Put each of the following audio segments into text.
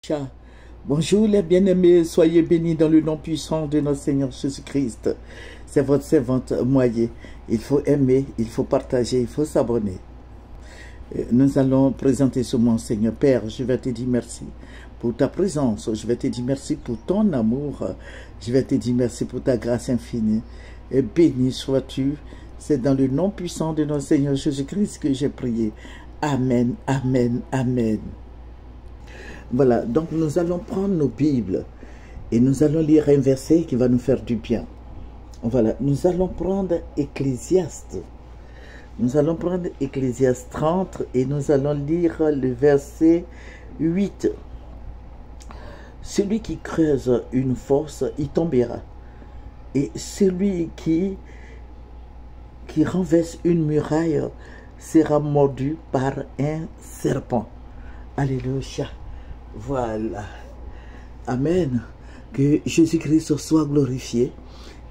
Alléluia. Bonjour les bien-aimés, soyez bénis dans le nom puissant de notre Seigneur Jésus-Christ. C'est votre servante Moyer. Il faut aimer, il faut partager, il faut s'abonner. Nous allons présenter ce moment, Seigneur. Père, je vais te dire merci pour ta présence. Je vais te dire merci pour ton amour. Je vais te dire merci pour ta grâce infinie. Et béni sois-tu. C'est dans le nom puissant de notre Seigneur Jésus-Christ que j'ai prié. Amen, amen, amen. Voilà, donc nous allons prendre nos Bibles et nous allons lire un verset qui va nous faire du bien. Voilà, nous allons prendre Ecclésiaste. Nous allons prendre Ecclésiaste 30 et nous allons lire le verset 8. Celui qui creuse une fosse, il tombera. Et celui qui renverse une muraille sera mordu par un serpent. Alléluia. Voilà. Amen. Que Jésus-Christ soit glorifié.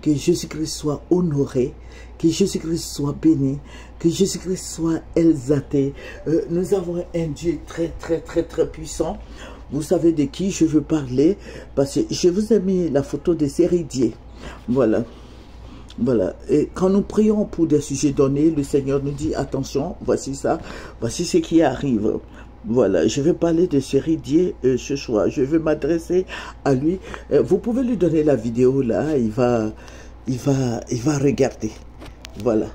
Que Jésus-Christ soit honoré. Que Jésus-Christ soit béni. Que Jésus-Christ soit exalté. Nous avons un Dieu très puissant. Vous savez de qui je veux parler? Parce que je vous ai mis la photo de Sérédier. Voilà. Voilà, et quand nous prions pour des sujets donnés, le Seigneur nous dit, attention, voici ça, voici ce qui arrive. Voilà, je vais parler de Sérédier ce soir, je vais m'adresser à lui. Vous pouvez lui donner la vidéo là, il va regarder. Voilà,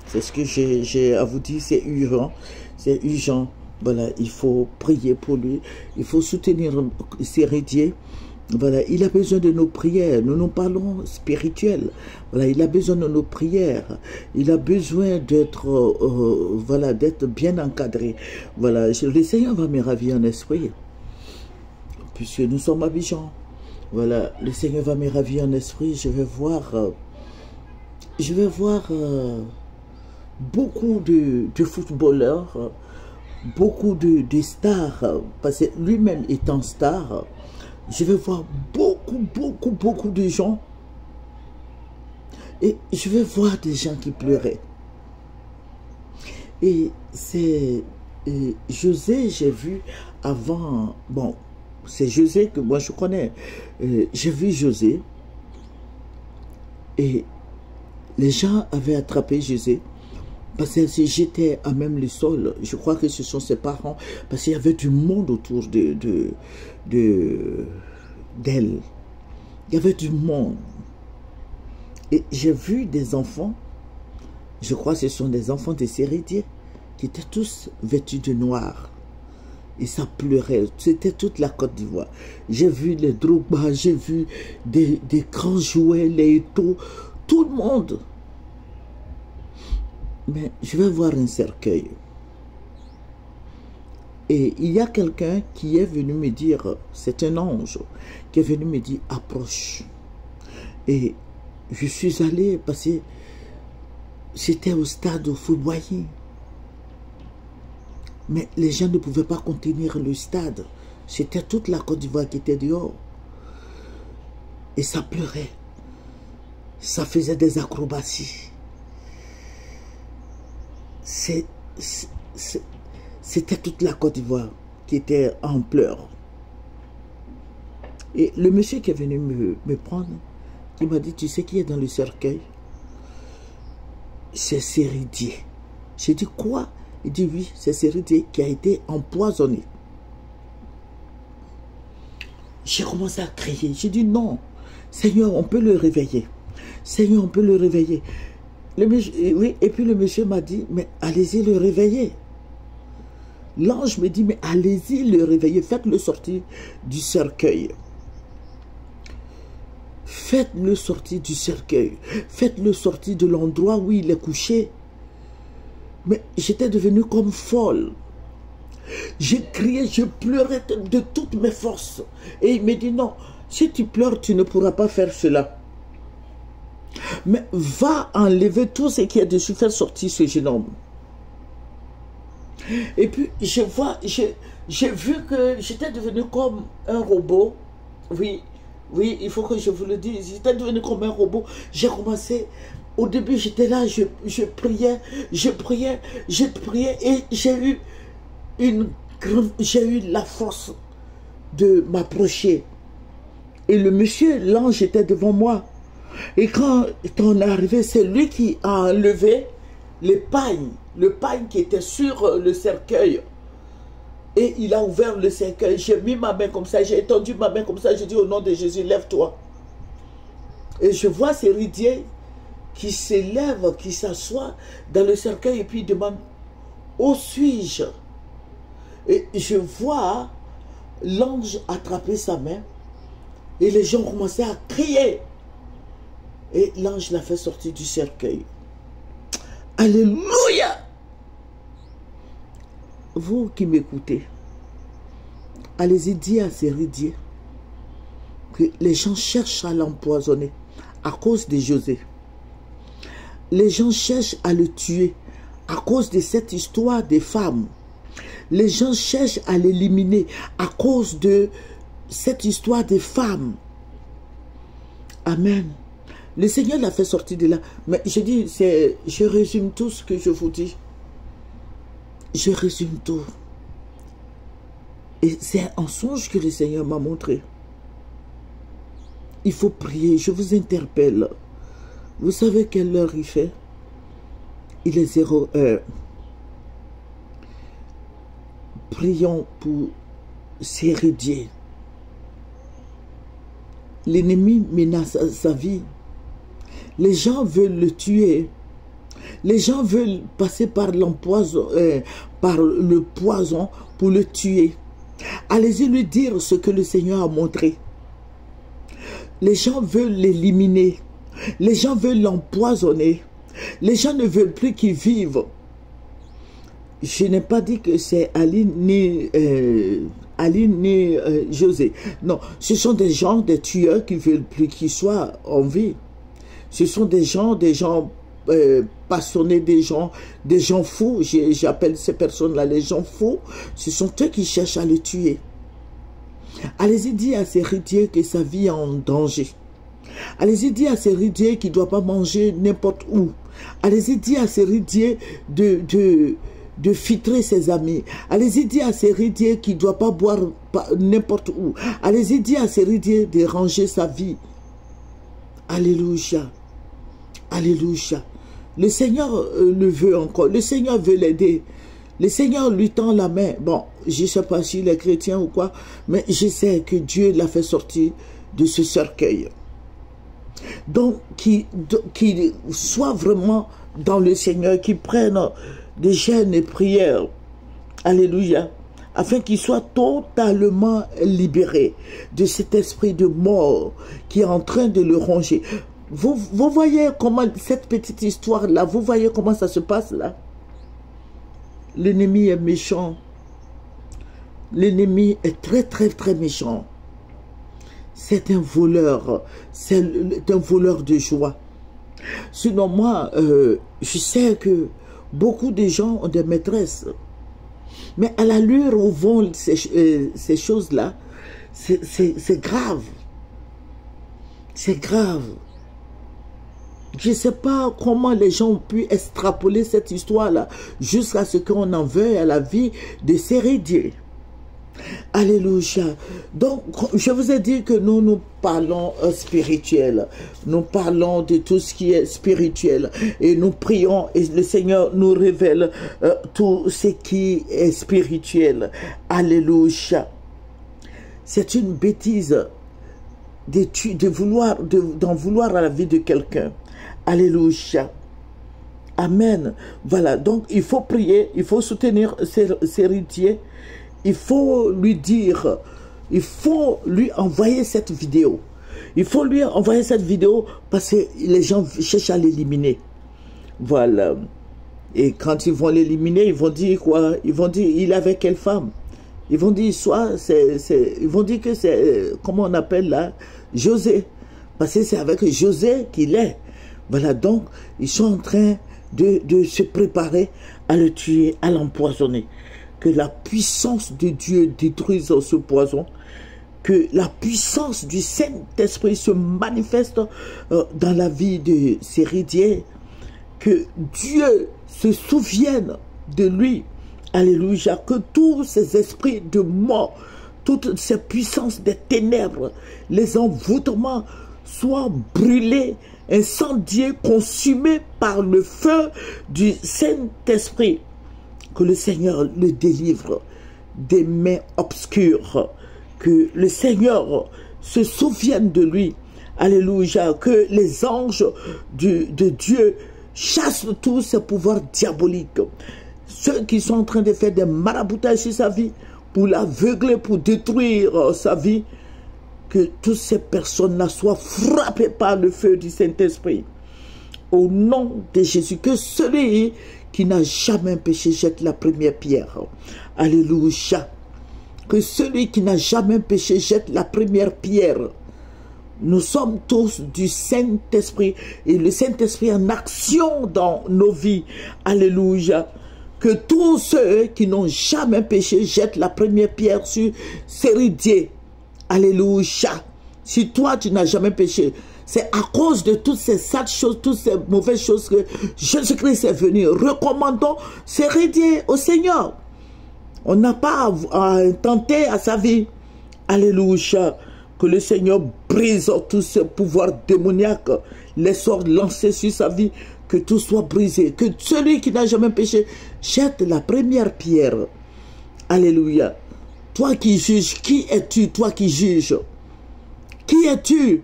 c'est ce que j'ai à vous dire, c'est urgent, c'est urgent. Voilà, il faut prier pour lui, il faut soutenir Sérédier. Voilà, il a besoin de nos prières. Nous nous parlons spirituel. Voilà, il a besoin de nos prières. Il a besoin d'être voilà, d'être bien encadré. Voilà, le Seigneur va me ravir en esprit. Puisque nous sommes à Abidjan. Voilà, le Seigneur va me ravir en esprit. Je vais voir beaucoup de footballeurs, beaucoup de stars, parce que lui-même étant star. Je vais voir beaucoup de gens. Et je vais voir des gens qui pleuraient. Et c'est José, j'ai vu avant. Bon, c'est José que moi je connais. J'ai vu José. Et les gens avaient attrapé José. Parce que j'étais à même le sol. Je crois que ce sont ses parents. Parce qu'il y avait du monde autour d'elle. Il y avait du monde. Et j'ai vu des enfants. Je crois que ce sont des enfants de Sérédier. Qui étaient tous vêtus de noir. Et ça pleurait. C'était toute la Côte d'Ivoire. J'ai vu les Drogba. J'ai vu des grands jouets. Les Eto'o. Tout le monde. Mais je vais voir un cercueil. Et il y a quelqu'un qui est venu me dire, c'est un ange, qui est venu me dire, approche. Et je suis allé parce que c'était au stade foudroyé. Mais les gens ne pouvaient pas contenir le stade. C'était toute la Côte d'Ivoire qui était dehors. Et ça pleurait. Ça faisait des acrobaties. C'était toute la Côte d'Ivoire qui était en pleurs. Et le monsieur qui est venu me prendre, il m'a dit, tu sais qui est dans le cercueil? C'est Sérédier. J'ai dit, quoi? Il dit, oui, c'est Sérédier qui a été empoisonné. J'ai commencé à crier. J'ai dit, non, Seigneur, on peut le réveiller. Seigneur, on peut le réveiller. Oui, et puis le monsieur m'a dit, mais allez-y le réveiller. L'ange me dit, mais allez-y le réveiller, faites-le sortir du cercueil. Faites-le sortir du cercueil. Faites-le sortir de l'endroit où il est couché. Mais j'étais devenue comme folle. J'ai crié, je pleurais de toutes mes forces. Et il me dit, non, si tu pleures, tu ne pourras pas faire cela. Mais va enlever tout ce qui est dessus, faire sortir ce jeune homme. Et puis, j'ai vu que j'étais devenu comme un robot. Oui, il faut que je vous le dise. J'étais devenu comme un robot. J'ai commencé, au début, j'étais là, je priais, et j'ai eu la force de m'approcher. Et le monsieur, l'ange était devant moi. Et quand on est arrivé, c'est lui qui a enlevé le pagne qui était sur le cercueil. Et il a ouvert le cercueil. J'ai mis ma main comme ça, j'ai étendu ma main comme ça. J'ai dit au nom de Jésus, lève-toi. Et je vois Séridie qui s'élève, qui s'assoit dans le cercueil et puis il demande, où suis-je? Et je vois l'ange attraper sa main et les gens commençaient à crier. Et l'ange l'a fait sortir du cercueil. Alléluia! Vous qui m'écoutez, allez-y dire à Séridie que les gens cherchent à l'empoisonner à cause de José. Les gens cherchent à le tuer à cause de cette histoire des femmes. Les gens cherchent à l'éliminer à cause de cette histoire des femmes. Amen. Le Seigneur l'a fait sortir de là. Mais je dis, je résume tout ce que je vous dis. Je résume tout. Et c'est un songe que le Seigneur m'a montré. Il faut prier. Je vous interpelle. Vous savez quelle heure il fait? Il est 0 heure. Prions pour Séridie. L'ennemi menace sa vie. Les gens veulent le tuer. Les gens veulent passer par le poison pour le tuer. Allez-y lui dire ce que le Seigneur a montré. Les gens veulent l'éliminer. Les gens veulent l'empoisonner. Les gens ne veulent plus qu'il vive. Je n'ai pas dit que c'est Aline ni José. Non, ce sont des gens, des tueurs qui ne veulent plus qu'il soit en vie. Ce sont des gens passionnés, des gens fous. J'appelle ces personnes-là les gens fous. Ce sont eux qui cherchent à le tuer. Allez-y dire à Séridie que sa vie est en danger. Allez-y dire à Séridie qu'il ne doit pas manger n'importe où. Allez-y dire à Séridie de filtrer ses amis. Allez-y dire à Séridie qu'il ne doit pas boire n'importe où. Allez-y dire à Séridie de ranger sa vie. Alléluia. Alléluia. Le Seigneur le veut encore. Le Seigneur veut l'aider. Le Seigneur lui tend la main. Bon, je ne sais pas s'il est chrétien ou quoi, mais je sais que Dieu l'a fait sortir de ce cercueil. Donc, qu'il soit vraiment dans le Seigneur, qu'il prenne des jeûnes et prières. Alléluia. Afin qu'il soit totalement libéré de cet esprit de mort qui est en train de le ronger. Vous voyez comment cette petite histoire-là, vous voyez comment ça se passe là? L'ennemi est méchant. L'ennemi est très, très, très méchant. C'est un voleur. C'est un voleur de joie. Sinon, moi, je sais que beaucoup de gens ont des maîtresses. Mais à l'allure où vont ces choses-là, c'est grave. C'est grave. Je ne sais pas comment les gens ont pu extrapoler cette histoire-là jusqu'à ce qu'on en veuille à la vie de Séridie. Alléluia. Donc, je vous ai dit que nous parlons spirituel. Nous parlons de tout ce qui est spirituel. Et nous prions et le Seigneur nous révèle tout ce qui est spirituel. Alléluia. C'est une bêtise d'en vouloir à la vie de quelqu'un. Alléluia. Amen. Voilà, donc il faut prier, il faut soutenir Séridie. Il faut lui dire, il faut lui envoyer cette vidéo. Il faut lui envoyer cette vidéo parce que les gens cherchent à l'éliminer. Voilà. Et quand ils vont l'éliminer, ils vont dire quoi? Ils vont dire, il avait quelle femme? Ils vont dire, ils vont dire que c'est, comment on appelle là? José. Parce que c'est avec José qu'il est. Voilà, donc, ils sont en train de se préparer à le tuer, à l'empoisonner. Que la puissance de Dieu détruise ce poison. Que la puissance du Saint-Esprit se manifeste dans la vie de Séridie. Que Dieu se souvienne de lui. Alléluia. Que tous ces esprits de mort, toutes ces puissances des ténèbres, les envoûtements soient brûlés, incendiés, consumés par le feu du Saint-Esprit. Que le Seigneur le délivre des mains obscures. Que le Seigneur se souvienne de lui. Alléluia. Que les anges de Dieu chassent tous ces pouvoirs diaboliques. Ceux qui sont en train de faire des maraboutages sur sa vie, pour l'aveugler, pour détruire sa vie, que toutes ces personnes-là soient frappées par le feu du Saint-Esprit. Au nom de Jésus, que celui qui n'a jamais péché jette la première pierre. Alléluia. Que celui qui n'a jamais péché jette la première pierre. Nous sommes tous du Saint-Esprit et le Saint-Esprit en action dans nos vies. Alléluia. Que tous ceux qui n'ont jamais péché jettent la première pierre sur Séridie. Alléluia. Si toi tu n'as jamais péché, c'est à cause de toutes ces sales choses, toutes ces mauvaises choses que Jésus-Christ est venu. Recommandons Séridie au Seigneur. On n'a pas à tenter à sa vie. Alléluia. Que le Seigneur brise tous ces pouvoirs démoniaques, les sorts lancés sur sa vie, que tout soit brisé. Que celui qui n'a jamais péché jette la première pierre. Alléluia. Toi qui juges, qui es-tu, toi qui juges? Qui es-tu?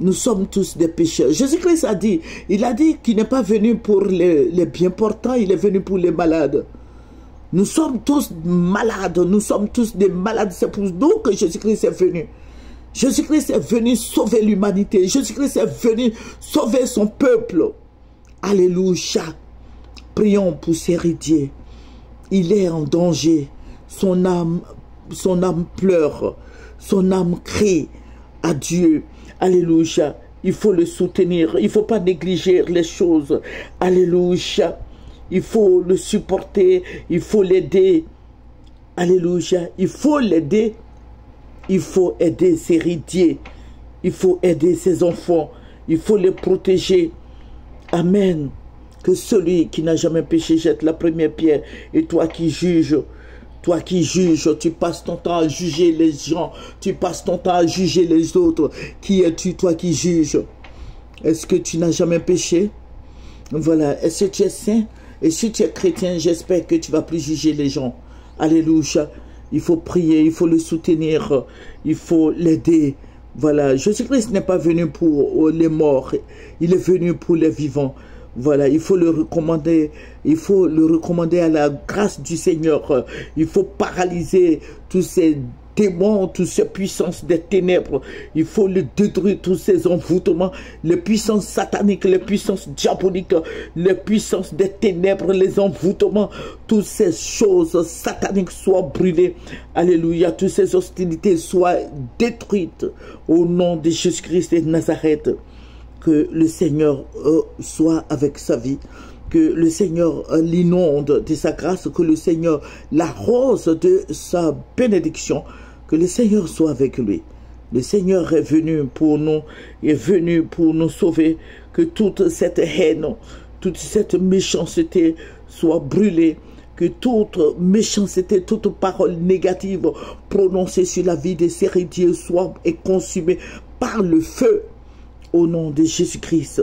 Nous sommes tous des pécheurs. Jésus-Christ a dit, il a dit qu'il n'est pas venu pour les bien portants, il est venu pour les malades. Nous sommes tous malades, nous sommes tous des malades. C'est pour nous que Jésus-Christ est venu. Jésus-Christ est venu sauver l'humanité. Jésus-Christ est venu sauver son peuple. Alléluia. Prions pour Séridie. Il est en danger. Son âme pleure. Son âme crie à Dieu. Alléluia. Il faut le soutenir. Il ne faut pas négliger les choses. Alléluia. Il faut le supporter. Il faut l'aider. Alléluia. Il faut l'aider. Il faut aider Séridie. Il faut aider ses enfants. Il faut les protéger. Amen. Que celui qui n'a jamais péché jette la première pierre. Et toi qui juges, tu passes ton temps à juger les gens. Tu passes ton temps à juger les autres. Qui es-tu, toi qui juges? Est-ce que tu n'as jamais péché? Voilà. Est-ce que tu es saint? Et si tu es chrétien, j'espère que tu ne vas plus juger les gens. Alléluia. Il faut prier, il faut le soutenir, il faut l'aider. Voilà, Jésus-Christ n'est pas venu pour les morts, il est venu pour les vivants. Voilà, il faut le recommander à la grâce du Seigneur. Il faut paralyser tous ces démons, toutes ces puissances des ténèbres. Il faut le détruire, tous ces envoûtements, les puissances sataniques, les puissances diaboliques, les puissances des ténèbres, les envoûtements, toutes ces choses sataniques soient brûlées. Alléluia, toutes ces hostilités soient détruites au nom de Jésus-Christ de Nazareth. Que le Seigneur soit avec sa vie. Que le Seigneur l'inonde de sa grâce, que le Seigneur l'arrose de sa bénédiction, que le Seigneur soit avec lui. Le Seigneur est venu pour nous, est venu pour nous sauver, que toute cette haine, toute cette méchanceté soit brûlée, que toute méchanceté, toute parole négative prononcée sur la vie de Séridie soit consumée par le feu au nom de Jésus-Christ.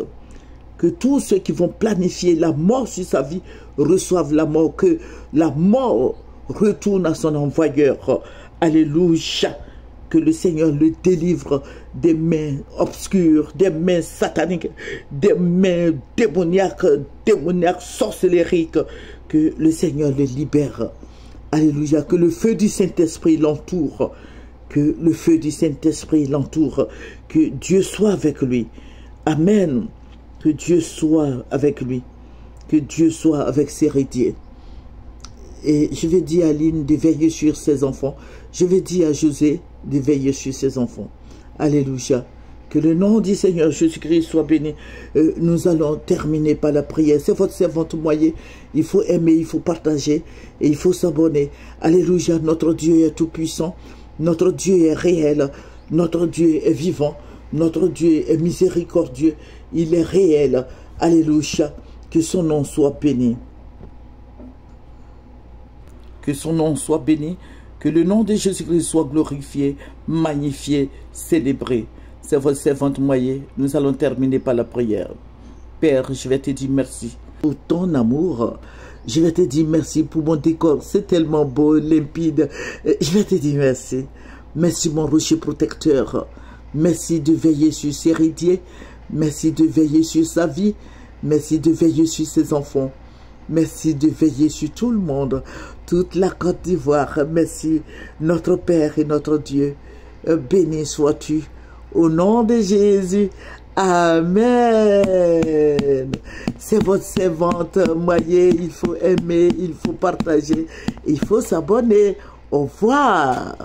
Que tous ceux qui vont planifier la mort sur sa vie reçoivent la mort, que la mort retourne à son envoyeur. Alléluia. Que le Seigneur le délivre des mains obscures, des mains sataniques, des mains démoniaques, sorcellériques. Que le Seigneur le libère. Alléluia. Que le feu du Saint-Esprit l'entoure. Que le feu du Saint-Esprit l'entoure. Que Dieu soit avec lui. Amen. Que Dieu soit avec lui. Que Dieu soit avec Séridie. Et je vais dire à Aline de veiller sur ses enfants. Je vais dire à José de veiller sur ses enfants. Alléluia. Que le nom du Seigneur Jésus-Christ soit béni. Nous allons terminer par la prière. C'est votre servante Moyer. Il faut aimer, il faut partager et il faut s'abonner. Alléluia. Notre Dieu est tout puissant. Notre Dieu est réel. Notre Dieu est vivant. Notre Dieu est miséricordieux. Il est réel. Alléluia. Que son nom soit béni. Que son nom soit béni. Que le nom de Jésus-Christ soit glorifié, magnifié, célébré. C'est votre servante Moyer. Nous allons terminer par la prière. Père, je vais te dire merci pour ton amour. Je vais te dire merci pour mon décor. C'est tellement beau, limpide. Je vais te dire merci. Merci mon rocher protecteur. Merci de veiller sur ses héritiers. Merci de veiller sur sa vie. Merci de veiller sur ses enfants. Merci de veiller sur tout le monde, toute la Côte d'Ivoire. Merci, notre Père et notre Dieu. Béni sois-tu. Au nom de Jésus. Amen. C'est votre servante Moyer. Il faut aimer, il faut partager, il faut s'abonner. Au revoir.